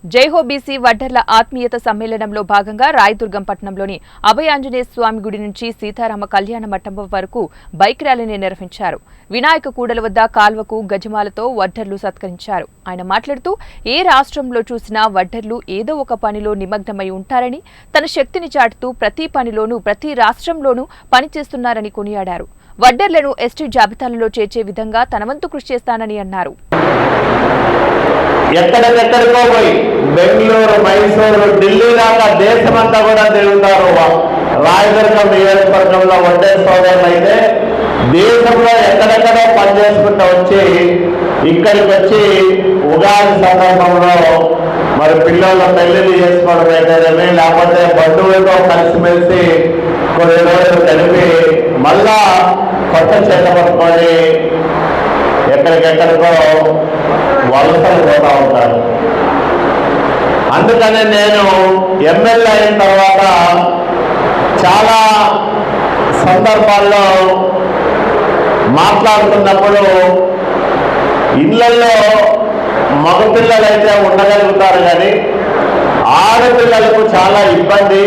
Jai Ho BC వడ్డర్ల ఆత్మీయత సమ్మేళనంలో భాగంగా రాయదుర్గం పట్టణంలోని అభయాంజనేయ స్వామి గుడి నుంచి సీతారామ కళ్యాణ మంటపం వరకు బైక్ ర్యాలీని నిర్వహించారు. వినాయక కూడల వద్ద కాల్వకు గజమాలతో వడ్డర్లు సత్కరించారు. ఆయన మాట్లాడుతూ ఏ రాష్ట్రంలో చూసినా వడ్డర్లు ఏదో ఒక పనిలో నిమగ్నమై ఉంటారని, తన శక్తిని చాటుతూ ప్రతి పనిలోనూ ప్రతి రాష్ట్రంలోనూ పనిచేస్తున్నారని కొనియాడారు. వడ్డర్లను ఎస్టీ జాబితాలలో చేర్చే విధంగా తన వంతు కృషి చేస్తానని అన్నారు. ఎక్కడికెక్కడికో పోయి బెంగళూరు, మైసూరు, ఢిల్లీ దాకా దేశమంతా కూడా తిరుగుతారు. రాయదుర్గం నియోజకవర్గంలో వడ్డే సోదరులు అయితే దేశంలో ఎక్కడెక్కడో పనిచేసుకుంటూ వచ్చి ఇక్కడికి వచ్చి ఉగాది సందర్భంలో మరి పిల్లల పెళ్లిళ్ళు చేసుకోవడం అయితేనేమి, లేకపోతే బంధువులతో కలిసిమెలిసి కొన్ని రోజులు కలిపి మళ్ళా కొత్త చేత పట్టుకొని ఎక్కడికెక్కడికో వలసలు పోతా ఉంటారు. అందుకనే నేను ఎమ్మెల్యే అయిన తర్వాత చాలా సందర్భాల్లో మాట్లాడుతున్నప్పుడు ఇళ్లలో మగపిల్లలైతే ఉండగలుగుతారు, కానీ ఆడపిల్లలకు చాలా ఇబ్బంది.